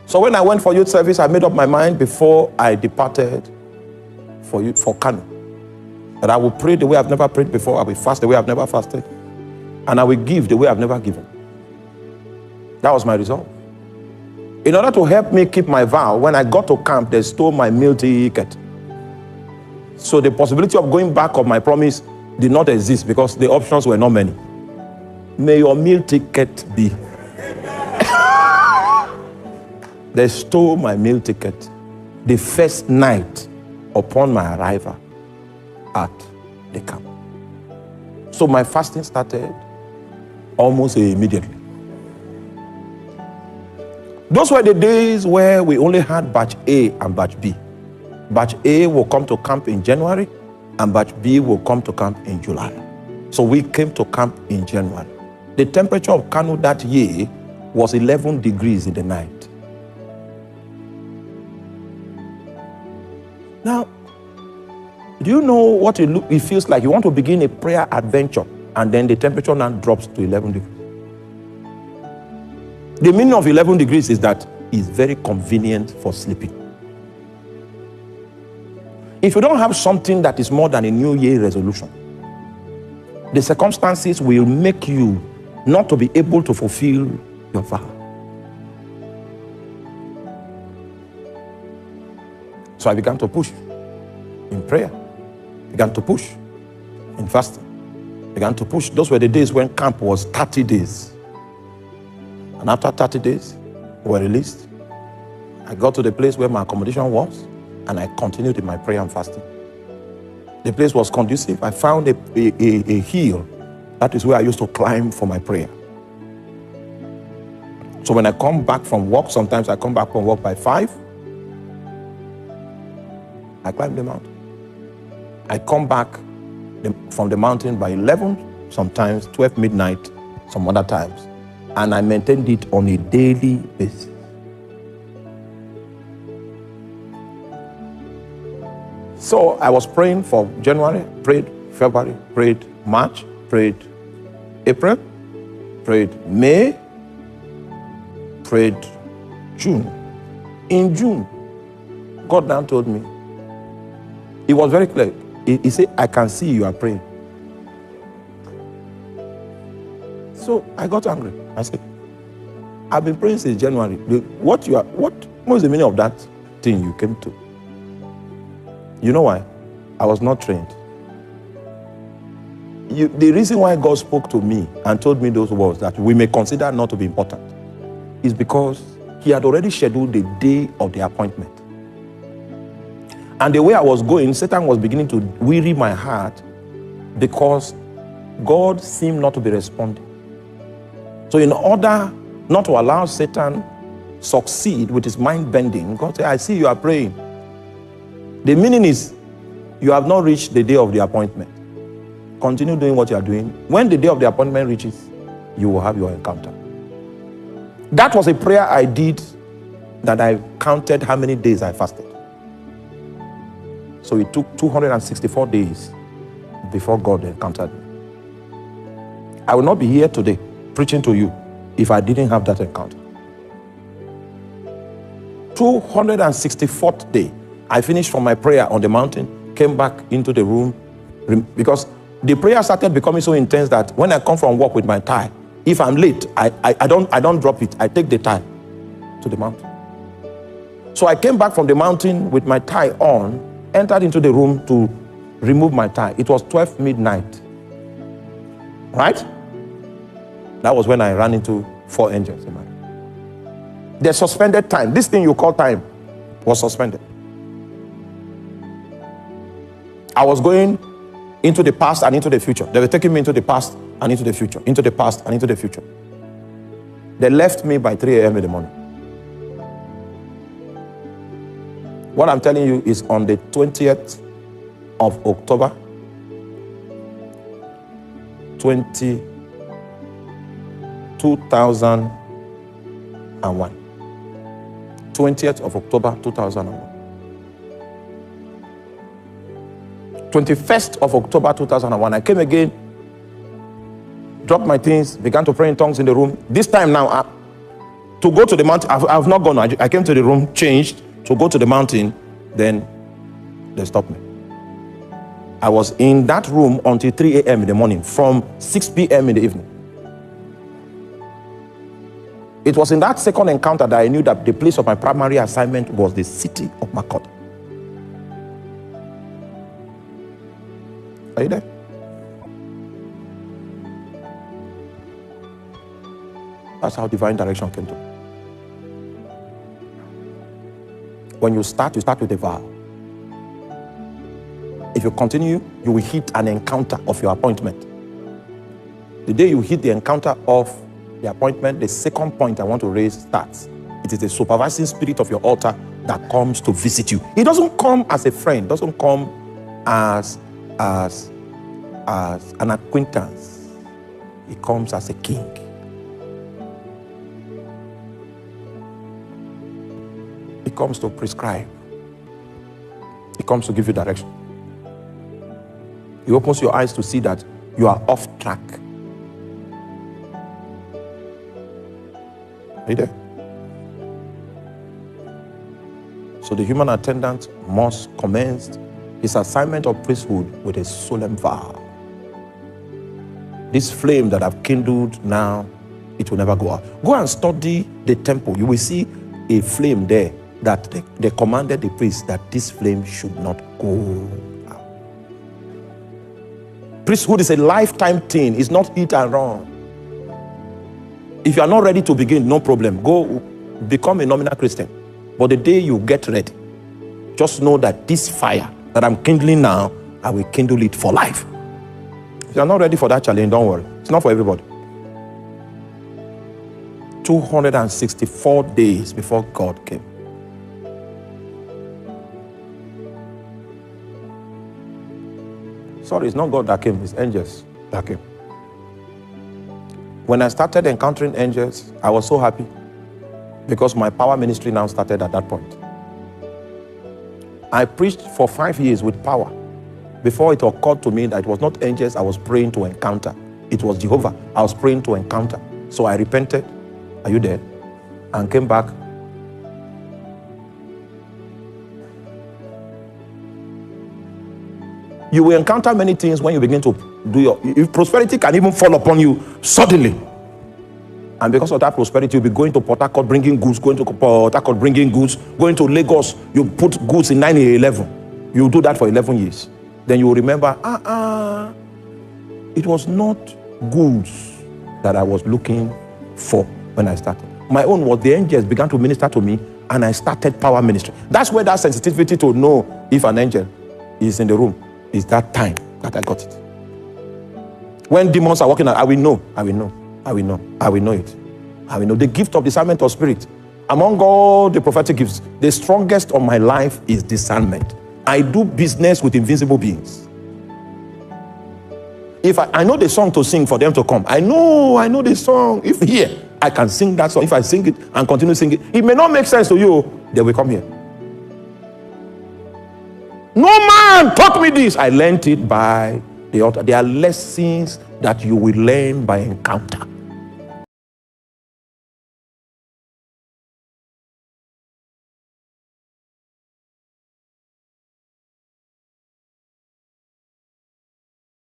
So when I went for youth service, I made up my mind before I departed for Kano that I will pray the way I've never prayed before. I will fast the way I've never fasted. And I will give the way I've never given. That was my resolve. In order to help me keep my vow, when I got to camp, they stole my meal ticket. So the possibility of going back of my promise did not exist because the options were not many. May your meal ticket be. They stole my meal ticket the first night upon my arrival at the camp. So my fasting started almost immediately. Those were the days where we only had batch A and batch B. Batch A will come to camp in January and batch B will come to camp in July. So we came to camp in January. The temperature of Kano that year was 11 degrees in the night. Now, do you know what it feels like? You want to begin a prayer adventure and then the temperature now drops to 11 degrees. The meaning of 11 degrees is that it's very convenient for sleeping. If you don't have something that is more than a New Year resolution, the circumstances will make you not to be able to fulfill your vow. So I began to push in prayer, began to push in fasting, began to push. Those were the days when camp was 30 days. And after 30 days, we were released. I got to the place where my accommodation was, and I continued in my prayer and fasting. The place was conducive. I found a hill. That is where I used to climb for my prayer. So when I come back from work, sometimes I come back from work by 5. I climb the mountain. I come back from the mountain by 11, sometimes 12 midnight, some other times. And I maintained it on a daily basis. So I was praying for January, prayed February, prayed March, prayed April, prayed May, prayed June. In June, God now told me, it was very clear. He said, I can see you are praying. So I got angry. I said, I've been praying since January. What was the meaning of that thing you came to? You know why? I was not trained. The reason why God spoke to me and told me those words that we may consider not to be important is because he had already scheduled the day of the appointment. And the way I was going, Satan was beginning to weary my heart because God seemed not to be responding. So in order not to allow Satan succeed with his mind bending, God said, I see you are praying. The meaning is, you have not reached the day of the appointment. Continue doing what you are doing. When the day of the appointment reaches, you will have your encounter. That was a prayer I did that I counted how many days I fasted. So it took 264 days before God encountered me. I will not be here today preaching to you if I didn't have that encounter. 264th day, I finished from my prayer on the mountain, came back into the room, because the prayer started becoming so intense that when I come from work with my tie, if I'm late, I don't drop it. I take the tie to the mountain. So I came back from the mountain with my tie on, entered into the room to remove my tie. It was 12 midnight. Right? That was when I ran into 4 angels. The suspended time, this thing you call time, was suspended. I was going into the past and into the future. They were taking me into the past and into the future, into the past and into the future. They left me by 3 a.m. in the morning. What I'm telling you is on the 20th of October, 2001. 20th of October, 2001. 21st of October, 2001, I came again, dropped my things, began to pray in tongues in the room. This time now, to go to the mountain. I've not gone. I came to the room, changed, to go to the mountain. Then they stopped me. I was in that room until 3 a.m. in the morning, from 6 p.m. in the evening. It was in that second encounter that I knew that the place of my primary assignment was the city of Makot. Are you there? That's how divine direction came to me. When you start with a vow. If you continue, you will hit an encounter of your appointment. The day you hit the encounter of the appointment, the second point I want to raise starts. It is the supervising spirit of your altar that comes to visit you. It doesn't come as a friend, doesn't come as an acquaintance. It comes as a king. It comes to prescribe. It comes to give you direction. It opens your eyes to see that you are off track. Are you there? So the human attendant must commence his assignment of priesthood with a solemn vow. This flame that I've kindled now, it will never go out. Go and study the temple. You will see a flame there that they commanded the priest that this flame should not go out. Priesthood is a lifetime thing. It's not hit and run. If you are not ready to begin, no problem. Go become a nominal Christian. But the day you get ready, just know that this fire that I'm kindling now, I will kindle it for life. If you are not ready for that challenge, don't worry. It's not for everybody. 264 days before God came. Sorry, it's not God that came, it's angels that came. When I started encountering angels, I was so happy because my power ministry now started at that point. I preached for 5 years with power before it occurred to me that it was not angels I was praying to encounter. It was Jehovah I was praying to encounter. So I repented. Are you there? And came back. You will encounter many things when you begin to do if prosperity can even fall upon you suddenly. And because of that prosperity, you'll be going to Port Harcourt bringing goods, going to Port Harcourt bringing goods, going to Lagos, you put goods in 911. You do that for 11 years. Then you will remember, it was not goods that I was looking for when I started. My own was the angels began to minister to me and I started power ministry. That's where that sensitivity to know if an angel is in the room is that time that I got it. When demons are walking out, I will know it. I will know the gift of discernment of spirit. Among all the prophetic gifts, the strongest of my life is discernment. I do business with invisible beings. If I know the song to sing for them to come, I know the song. If here, I can sing that song. If I sing it and continue singing it, it may not make sense to you, they will come here. No man taught me this. I learned it by the altar. There are lessons that you will learn by encounter.